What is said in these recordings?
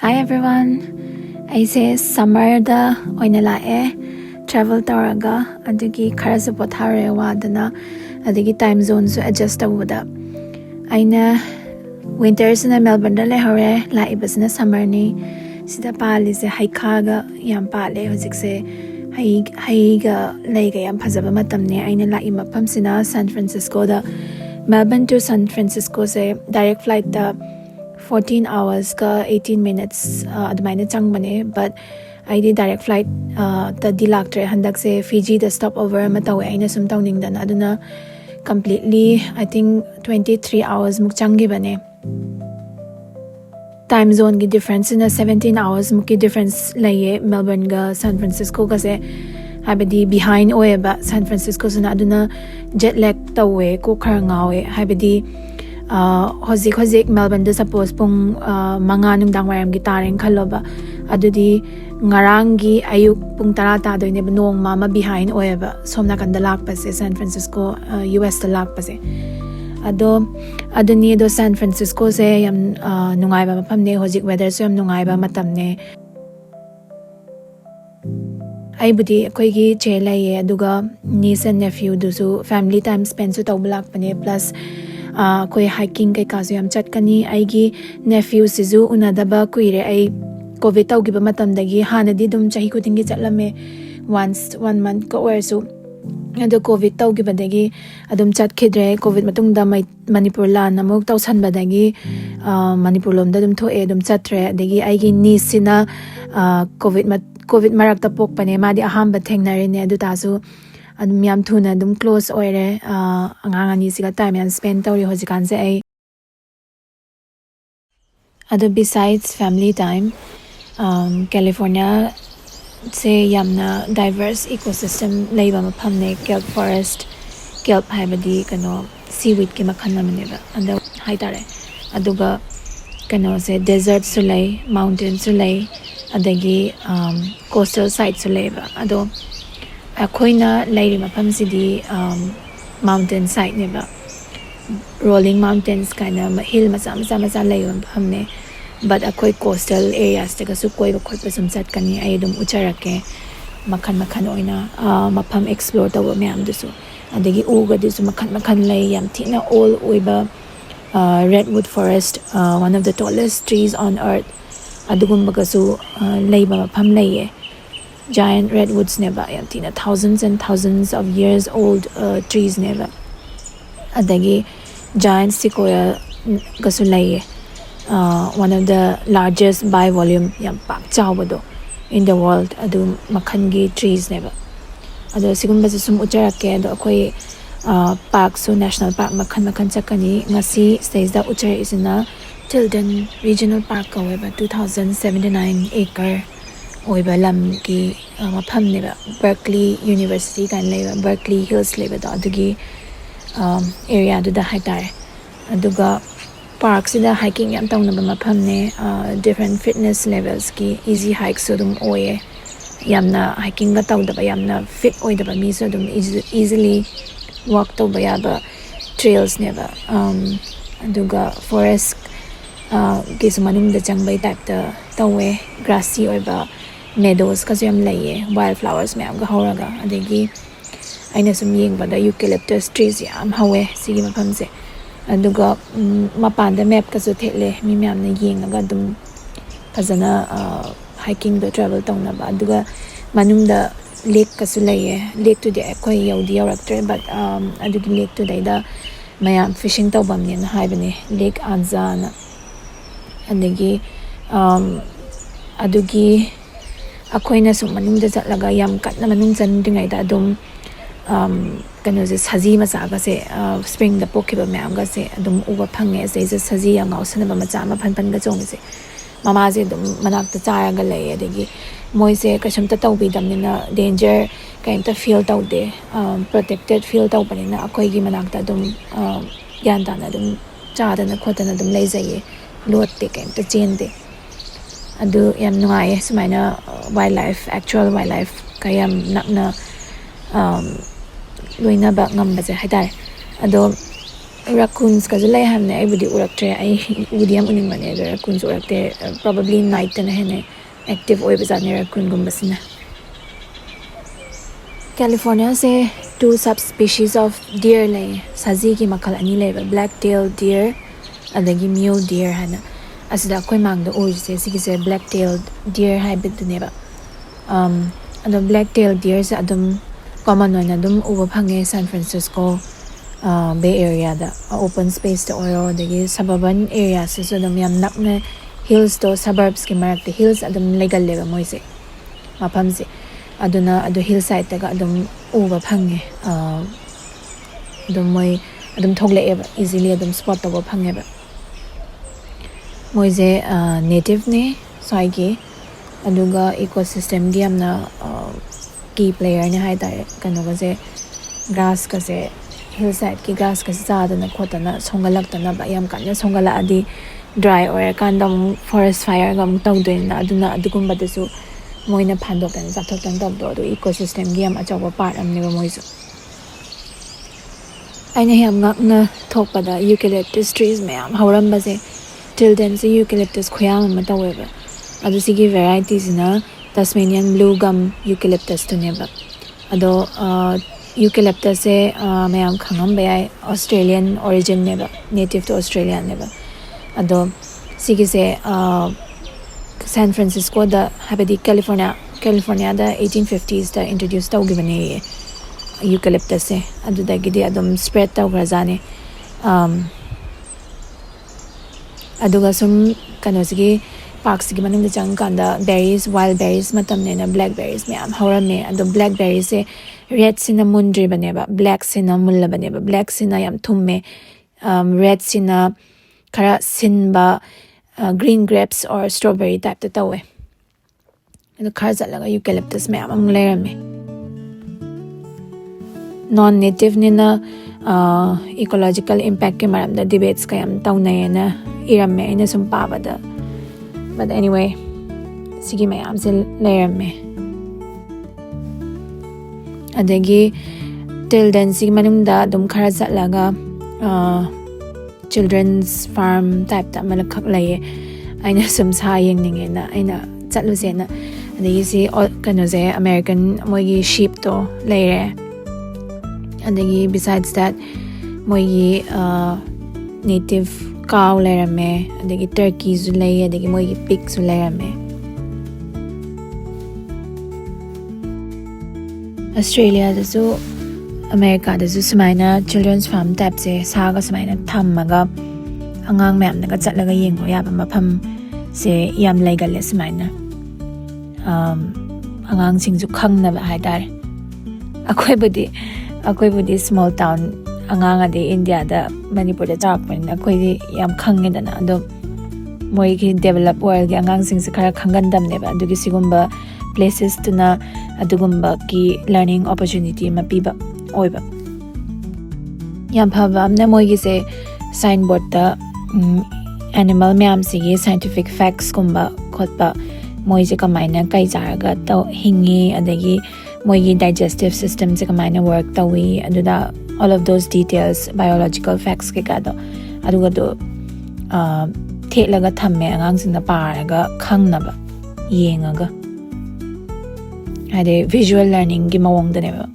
Hi everyone. I say summer da oina lae travel taraga adigi khara su pothare wadana adigi time zone su adjust awuda. Aina winter sina Melbourne da le hore la ibasna summer ni sida pali se haikhaga yam pale hojik se haiga leiga yam phajaba matam ne aina la imapam sina San Francisco da Melbourne to San Francisco se direct flight da 14 hours ka 18 minutes admaina changbane but I did direct flight ta dilaktre handak se Fiji the stopover matawe aina sum tawning dan aduna completely I think 23 hours muk changi bane time zone gi difference in 17 hours muk ki difference laye Melbourne ga San Francisco ga se habedi behind oeba San Francisco suna aduna jet lag tawe ko khar ngawe habedi hozik Melbourne da suppose pung manga nung dang wayam gitaring khaloba adudi ngarangi ayuk pung tarata doine nong mama behind oeba somna kan da lak pase San Francisco US da lak pase adoni do San Francisco se yam nungai ba mapam ne hozik weather so yam nungai ba matam ne ai budi koi gi che laye aduga niece and nephew du su family time spend su tawblak pane plus koi hiking kai kazu yam chatkani aigi nephew sizu unadaba kuire ai covid tawgiba matam dagi hanadi dum chahi kudingi chatlame once 1 month ko or so ado covid tawgiba dagi adum chatkidre covid matung da Manipur la namuk tawsan badagi Manipur lom da dum thoe dum chatre dagi aigi niece sina covid marak ta pok pane madi ahamba thengnare ne adu tasu adum yam thuna dum close oire angang ani siga time yan spend tawri hojikan se ai other besides family time California se yamna diverse ecosystem leiba mafam ne kelp forest kelp haibadi kano seaweed ki makhan namane ba anda haitare aduga kano se desert su lei mountain su lei adagi coastal side su lei ba ado akoina lairi mafam sidi mountain side ne ba rolling mountains kind of hill macha lei mafam ne but akoi coastal areas te kasu koi ba khoi pasum chat kani ai dum ucharake makhan oina mafam explore taw myam dusu adagi uga dusu makhan lei yam thina all oiba redwood forest one of the tallest trees on earth adugum bagasu leiba mafam leiye giant redwoods neba yam thina thousands and thousands of years old trees neba adagi giant sequoia gasu leiye one of the largest by volume yam pak chawbado in the world adu makhangi trees neba ado sigumba sum ucharake ado akoi park so national park makhan chakani ngasi stage da uchar isina Tilden Regional Park ka weba 2079 acre oiba lam ki mafam neba Berkeley University kan leba Berkeley Hills leba da adugi area adu da haitare aduga park sida hiking yam tawnaba mafam ne different fitness levels ki easy hikes so dum oye yamna hiking ga tawdaba yamna fit oidaba mi so dum easily walk tawba yaba trails neba aduga forest gisu manung da changbay type ta tawe grassy oiba meadows kasu yam laye wildflowers mayam ga horaga adegi aina sum yengba da eucalyptus trees yam hawe sigi mafam se aduga mapan da map kasu thele mi myam na yengaga dum fazana hiking da travel tawna ba aduga manung da lake kasu laye lake to de koi yaudi yaraktre but adugi lake to da mayam fishing tawbam ne na haibane lake anza na adagi adugi akoina sum manung da chatlaga yam katna manung chan dingai da dum kano je saji macha ga se spring da pokiba myam ga se adum uba phange se je saji ya ngau sana ba macha ma phan ga chong se mama je dum manak ta cha ga lei adagi moi se kasam ta tawbi dam ni na danger kain ta feel taw de protected feel taw pani na akoi gi manak ta dum yan ta na dum cha da na khota na dum lei jaye lot te kain ta chen de adu yam nungai sumaina actual wildlife kayam nakna loina ba ngam ba je haidar ado raccoons ka lay hamne ai budi uraktre ai udiam uning mane raccoons urakte probably night na hene active oi bazane raccoon gumbasina. California se 2 subspecies of deer lay sazi ki makal ani lay black tailed deer adagi mule deer hana asida koi mang da oi se sigi se black tailed deer hybrid ne ba adom black tailed deer se adom common na adom uba phange San Francisco Bay Area da open space da oil adagi suburban areas se adom yam nakna hills to suburbs ki marak the hills adom legal leba moi se mapam se aduna adu hillside ta ga adom uba phange adom moi adom thogle eba easily adom spot ta go phange ba moi je native ne soigi aduga ecosystem gi amna key player ne hai tare kano ga je grass ka se hillside ki grass ka sa da na khota na songalak ta na ba yam kan na songala adi dry or kandam forest fire gam taw de na aduna adugum ba su moina phandok kan sa thok tan do ecosystem gi am achawa part am ne ba moi su aina yam ngak na thok pa da eucalyptus trees me am hauram ba je till then se eucalyptus khoyam ma tawe ba adu sigi varieties na Tasmanian blue gum eucalyptus to ne ba ado eucalyptus se mayam khangam ba Australian origin ne ba native to Australia ne ba ado sigi se San Francisco da habedi California da 1850s da introduced taw given eucalyptus se adu da gidi adom spread taw grazane aduga sum kanosigi parks gi manung da jang kanda berries wild berries matam ne na blackberries me am horame adu blackberries se red cinnamon dri bane ba black cinnamon la bane ba black cinna yam thumme red cinna kara sinba green grapes or strawberry type ta tawe adu kharza laga eucalyptus me am lerame non native ne na ecological impact ke maram da debates kayam tawnay na irame ina sum pabada but anyway sige may am sil layerme adagi till then sige manum da dum khara laga children's farm type ta malakak laye aina sum sa yeng ninge na aina chatlu se na adagi si kano je American moigi sheep to layer adagi besides that moigi native cow lerame adagi turkey zu lay adagi moigi pig zu lerame Australia da su America da su sumaina children's farm type se saga sumaina thammaga angang mem naga chatlaga yengo yaba mafam se yam legal sumaina angang sing ju khangna ba haidar akoi budi small town angang ade India da Manipur da chakpan akoi di yam khange da na ado moi ki develop world gi angang sing se khara khangan dam ne ba adugi sigumba places to na adugumba ki learning opportunity ma piba oiba yam phaba amna moi gi se signboard da animal myam sigi scientific facts kumba khotpa moi je kamaina kai jaraga to hingi adagi moi gi digestive system je kamaina work tawi aduda all of those details biological facts ke kado aduga do thelaga thamme angang singna paraga khangnaba yengaga ade visual learning gi mawong da ne ba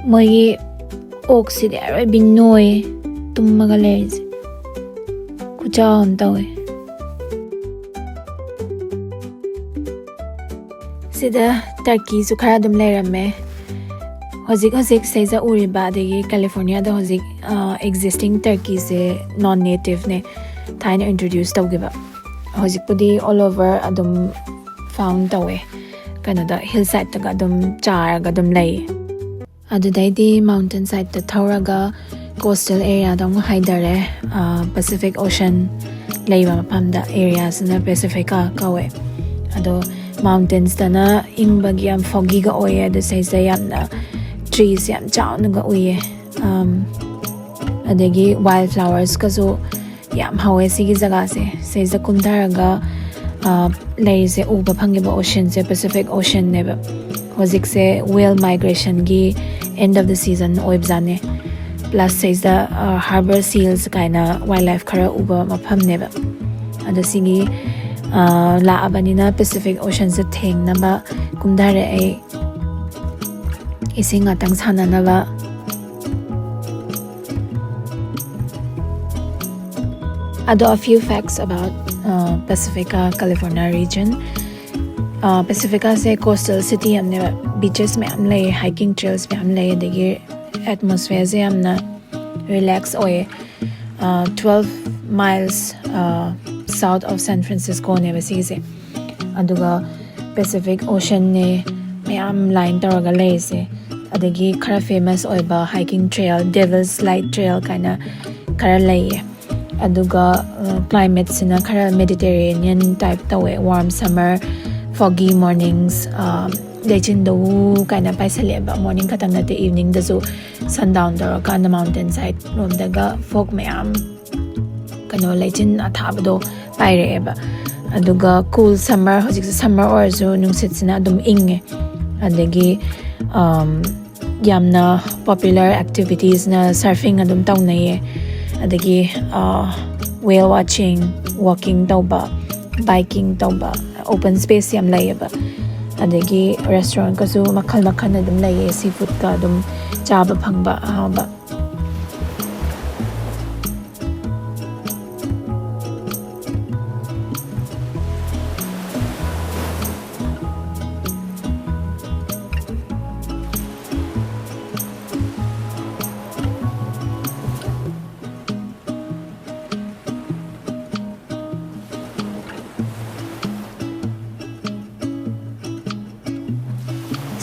Moi oxy there, I been noy, Tumagalays. Kuchaon tawe. Sida Turkey Sukharadum Lerame. Hozik says a Uriba, the California, the Hozik existing turkeys non-native ne tiny introduced to give up. Hozik pudi all over Adum found away. Canada hillside to Gadum Char Gadum Lay. Adudai mountainside the Tauraga coastal area dong Haidare Pacific Ocean Laiva Pamda areas in the Pacifica Kawe. Ado mountains dana imbagiam foggy ga oye the says the yamna trees yam chow ga uye adegi wildflowers kazo yam hawe sigi jaga se says the kumdaraga lay se uba phangiba ocean se Pacific Ocean neba hozik se whale migration gi end of the season oibzane plus says the harbor seals kaina wildlife khara uba mapham neba ada sigi la abanina Pacific Ocean se theng naba kumdare ai ising atang sana naba ado a few facts about Pacifica California region. Pacifica se coastal city amne beaches me amle hiking trails me amle degi atmosphere se amna relax oye 12 miles south of San Francisco ne basi aduga Pacific Ocean ne mayam line taraga lay se adagi khara famous oiba hiking trail Devil's Slide Trail kana khara lay aduga climate sina khara Mediterranean type tawe warm summer foggy mornings legend do kana paisale ba morning katang na te evening da so sundown taraga on the mountainside rom daga fog mayam kano legend athabado paireba aduga cool summer hojik summer or so nungsit sina dum inge adagi yamna popular activities na surfing adum tawnaye adagi whale watching walking tawba biking tawba open space yam layeba adagi restaurant kasu makhal adum laye seafood ka adum chaba phangba haba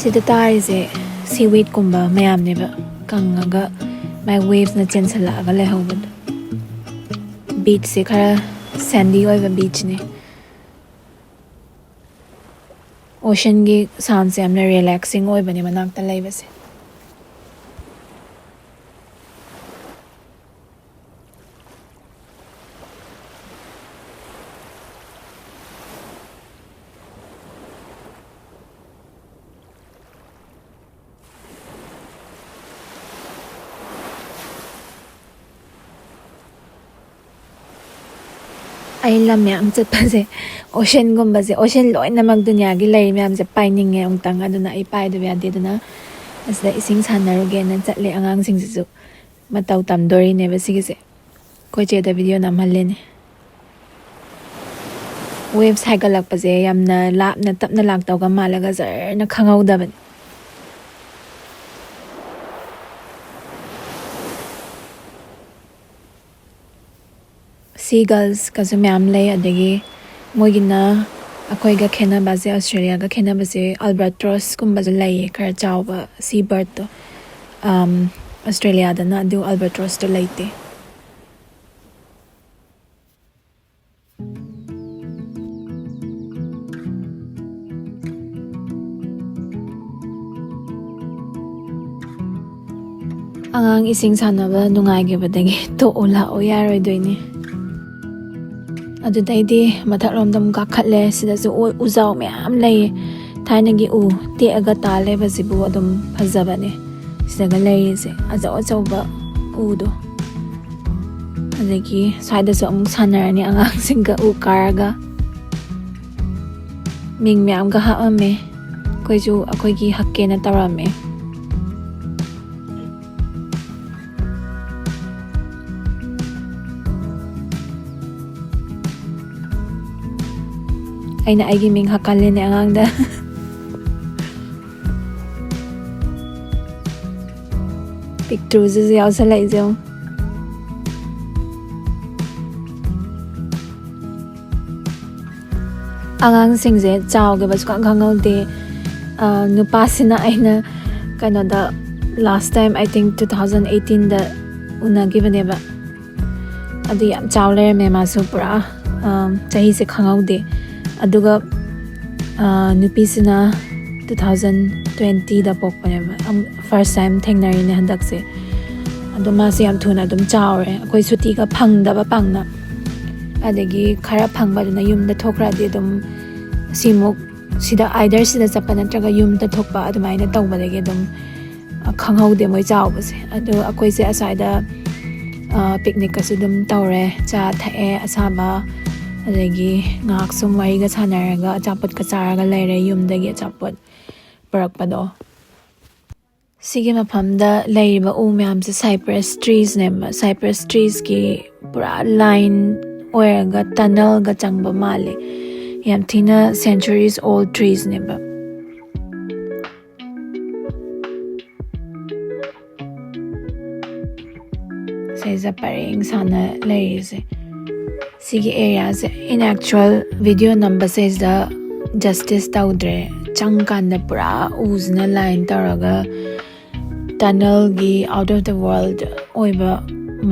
sida tarise seaweed kumba mayam neba kangaga my waves na chensala aga lehobad beach se khara sandy oiba beach ne ocean gi sound se amna relaxing oiba ne manakta leibase ay lam yam chat pa se ocean gumba se ocean loi na mag dunya gi lay myam se pining nge ong tang aduna ai pai do ya de duna asda ising sanaro ge nan chat le angang sing su matau tam dori ne ba sig se ko che da video nam halle ne waves haigalak pa se yam na lap na tap na lak taw ga malaga zar na khangau da ban seagulls kazu myam lay adagi moigina akoi ga khena baze Australia ga khena baze albatross kumba zu lay kar chawba seabird to Australia da na du albatross to laite angang ising sanaba nungai ge badagi to ola o yaroi doini adudai matharom dam ka khatle sida su uzau myam lay thainagi u te aga tale bazibu adum phajabane sida ga lay se ajo ba u do adagi saida so amuk sanarani angang singa u karaga ming myam ga ha ame koiju akoi gi hakke na tarame aina aigi ming hakalin ne angang da pictures is yaw sa lai zyo angang sing je chao ge bas kang khangau de nupa sina aina kano da last time I think 2018 da una given eba adu yam chao le me ma su pura chahi se khangau de aduga nupi sina 2020 da pokpa ne first time thengnari ne handak se adu ma se yam thuna dum chao re akoi suti ka phang da ba pang na adagi khara phang ba na yum da thokra de dum simuk sida either sida chapana traga yum da thokpa adu mai na tawba de dum khangau de moi chao ba se adu akoi se asai da picnic ka su dum tawre cha thae asaba adagi ngak sum wai ga sanaraga achapot ka charaga leire yum dagi achapot parakpado sige maphamda leiba u myam se cypress trees ne cypress trees ki pura line oiraga tunnel ga changba male yam thina centuries old trees ne ba seiza paring sana leise sige area se in actual video number says the justice taudre changkanda pura uzna line taraga tunnel gi out of the world oiba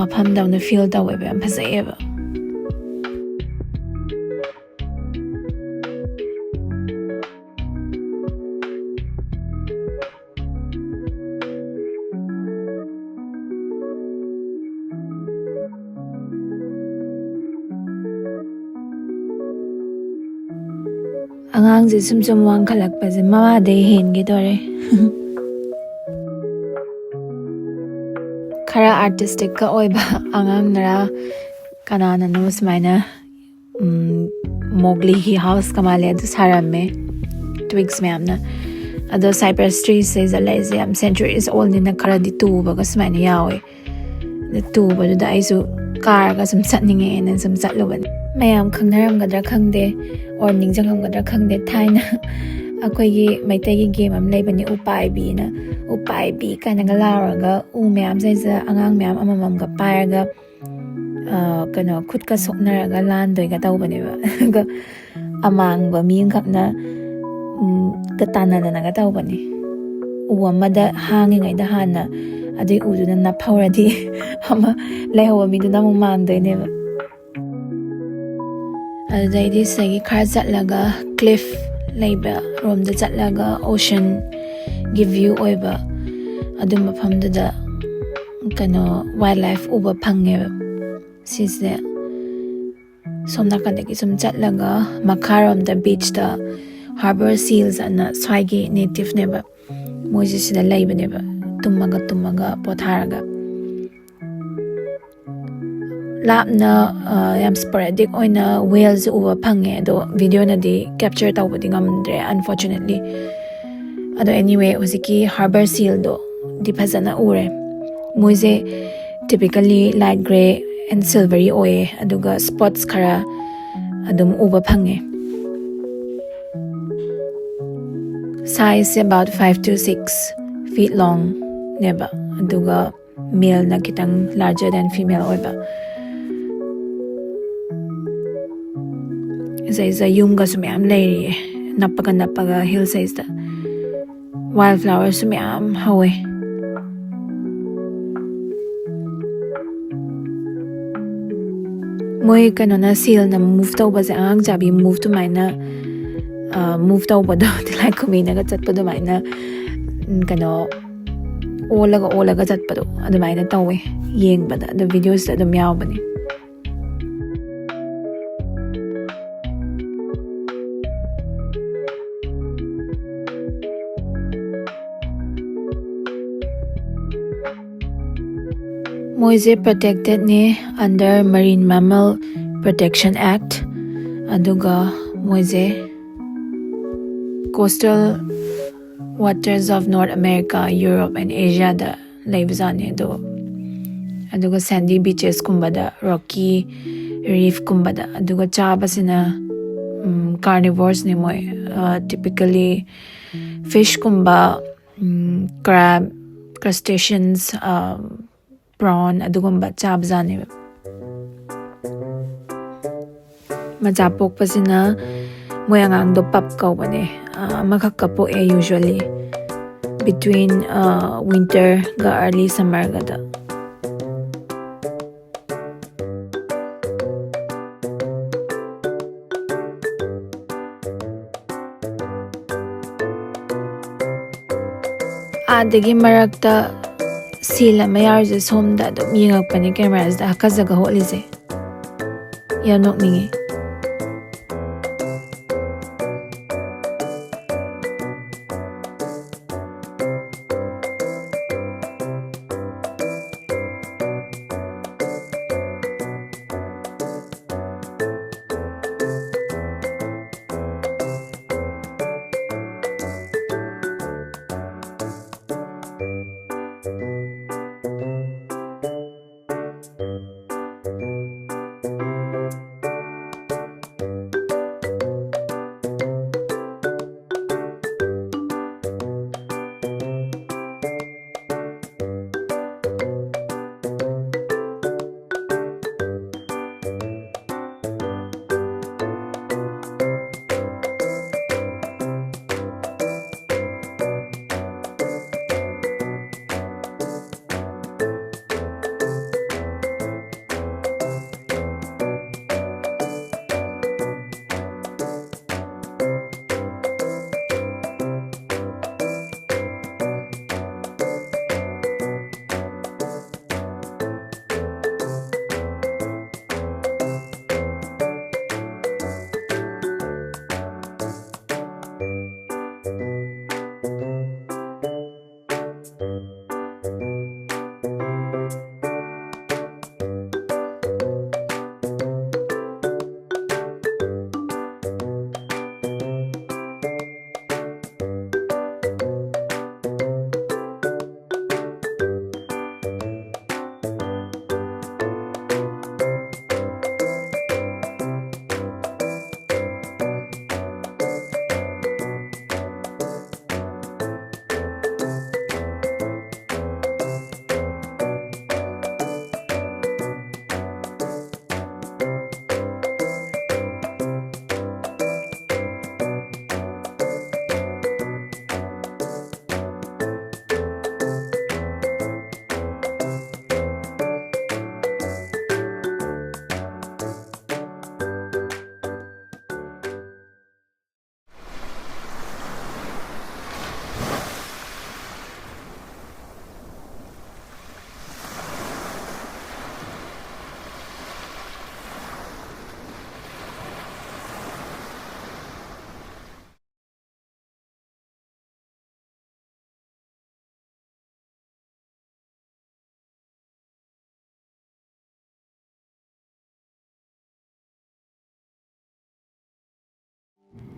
mapham down the field da weba phasaiba angang je sum wang khalak pa je mama de hen gi dore khara artistic ka oiba angang nara kanana no smaina Mowgli hi house kamale du sarame twigs me amna ado cypress trees says a lazy am centuries old in a khara di tu ba ka smaina yawe the tu ba da isu car ka sum satninge en sum satloban mayam khangnaram gadra khangde or ningjangam gadra khangde thaina akoi gi maitai gi game am leibani upai bi na upai bi kana ga laraga u mayam sai za angang mayam amamam ga paraga kana khut ka soknaraga lan doi ga tawbani ba ga amang ba mi khakna ga tanana na ga tawbani u amada hangi ngai da hana adai u du na phawradi ama lehawa mi du na mu mang doi ne ba adai sagi khar chatlaga cliff leiba rom da chatlaga ocean give view oiba adum mafamda da kano wildlife uba phange sise somna kan ki sum chatlaga makharam da beach da harbor seals ana swagi native neba moji sida leiba neba tumaga potharaga lapna yam sporadic oina whales uba phange do video na di capture tawbadi ngamdre unfortunately ado anyway usiki harbor seal do di phazana ure moise typically light gray and silvery oye aduga spots khara adum uba phange size about 5 to 6 feet long neba aduga male na kitang larger than female oiba Isa yung ga sumiyam layri napaga hill size da wildflowers sumiyam hawe moi kano na seal na move taw ba sa ang jabi move to maina move taw ba do tilai kumi na ga chat pa do maina kano olaga chat pa do adu maina tawe yeng ba da the videos da meow ba ni Moise protected ni under Marine Mammal Protection Act aduga Moise coastal waters of North America, Europe and Asia da laibzane do aduga sandy beaches kumbada rocky reef kumbada aduga chabasina carnivores ni moi typically fish kumba crab crustaceans prawn adugumba chabzani macha pokpasina moi angang do pap kaubane amakak kapo usually between winter ga early summer ga da adagi marakta sila mayar je somda do yingak pani cameras da hakazaga holise yanok ningi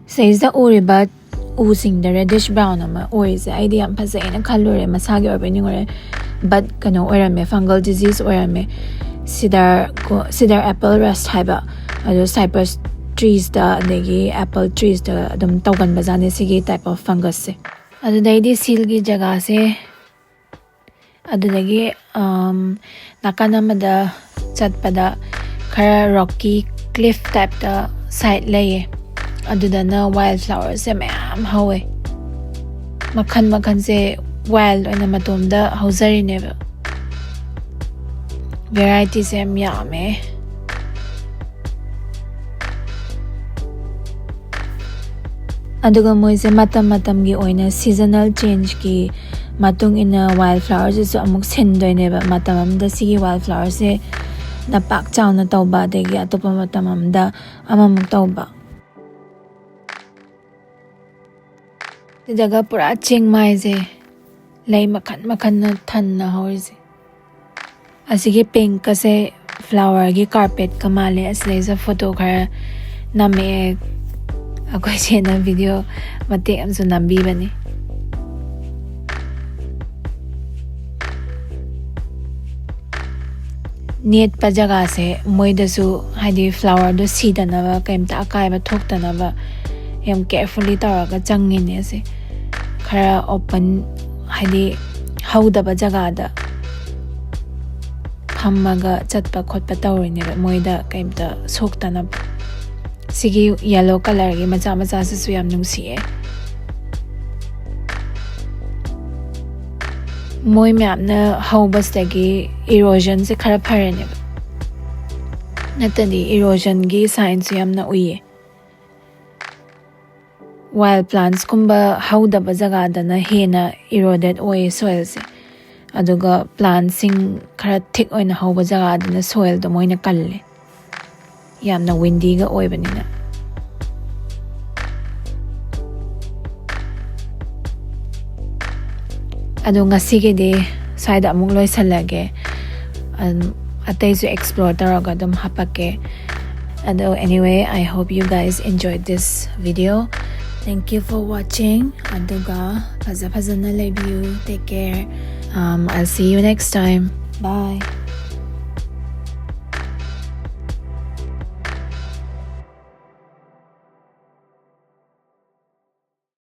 Sayda uriba using the reddish brown ama oise idea am phasai khalure masagi orbeni gore but kano orame fungal disease orame cedar apple rust haiba ado cypress trees da degi apple trees da dum tawgan bazane sigi type of fungus se ado daidi seal gi jaga se ado degi nakana mada chatpada khara rocky cliff type da side laye adudana wildflowers se mayam hawe makhan se wild oina matomda hauzari neba variety se yame aduga moise matam gi oina seasonal change ki matung ina wildflowers is amuk sendoi neba matam amda sigi wildflowers se na pak chawna tawba degi atopa matam amda amamuk tawba jaga pura ching mai je lay makhan na than na horse asige pink ka se flower gi carpet kamale asle za photo khara name akoi chena video mate am so nambi bani ꯅꯦꯠꯄ ꯖꯒꯥꯁꯦ ꯃꯣꯏꯗꯁꯨ ꯍꯥꯏꯗꯤ ꯐ꯭ꯂꯥꯋꯔꯗꯣ ꯁꯤꯗꯅꯕ ꯀꯩꯝꯇ ꯑꯀꯥꯏꯕ ꯊꯣꯛꯇꯅꯕ ꯌꯥꯝ ꯀꯦꯌꯔꯐꯨꯜꯂꯤ ꯇꯧꯔꯒ ꯆꯪꯉꯤꯅꯦ ꯁꯦ ꯈꯔ open ꯍꯥꯏꯗꯤ ꯍꯧꯗꯕ ꯖꯒꯥꯗ ꯐꯝꯃꯒ ꯆꯠꯄ ꯈꯣꯠꯄ ꯇꯧꯔꯤꯅꯦꯕ ꯃꯣꯏꯗ ꯀꯩꯝꯇ ꯁꯣꯛꯇꯅꯕ ꯁꯤꯒꯤ ꯌꯦꯜꯂꯣ ꯀꯂꯔꯒꯤ ꯃꯆꯥ ꯃꯆꯥꯁꯤꯁꯨ ꯌꯥꯝ ꯅꯨꯡꯁꯤꯌꯦ ꯃꯣꯏ ꯃꯌꯥꯝꯅ ꯍꯧꯕꯁꯤꯗꯒꯤꯏꯔꯣꯖꯟꯁꯦ ꯈꯔ ꯐꯔꯦꯅꯦꯕ ꯅꯠꯇꯗꯤꯏꯔꯣꯖꯟꯒꯤ ꯁꯥꯏꯟꯁꯨ ꯌꯥꯝꯅ ꯎꯏꯌꯦ ꯋꯥꯏꯜ ꯄ꯭ꯂꯥꯟꯠꯁꯀꯨꯝꯕ ꯍꯧꯗꯕ ꯖꯒꯥꯗꯅ ꯍꯦꯟꯅꯏꯔꯣꯗꯦꯠ ꯑꯣꯏꯌꯦ ꯁꯣꯏꯜꯁꯦ ꯑꯗꯨꯒ ꯄ꯭ꯂꯥꯟꯠꯁꯤꯡ ꯈꯔ ꯊꯤꯛ ꯑꯣꯏꯅ ꯍꯧꯕ ꯖꯒꯥꯗꯅ ꯁꯣꯏꯜꯗꯣ ꯃꯣꯏꯅ ꯀꯜꯂꯦ ꯌꯥꯝꯅ ꯋꯤꯟꯗꯤꯒ ꯑꯣꯏꯕꯅꯤꯅ ꯑꯗꯣ ꯉꯁꯤꯒꯤꯗꯤ ꯁ꯭ꯋꯥꯏꯗ ꯑꯃꯨꯛ ꯂꯣꯏꯁꯜꯂꯒꯦ ꯑꯇꯩꯁꯨ ꯑꯦꯛꯁꯄ꯭ꯂꯣꯔ ꯇꯧꯔꯒ ꯑꯗꯨꯝ ꯍꯥꯞꯄꯛꯀꯦ ꯑꯗꯣ anyway I hope you guys enjoyed this video. Thank you for watching. Aduga fazana lebiyu. Take care. I'll see you next time. Bye.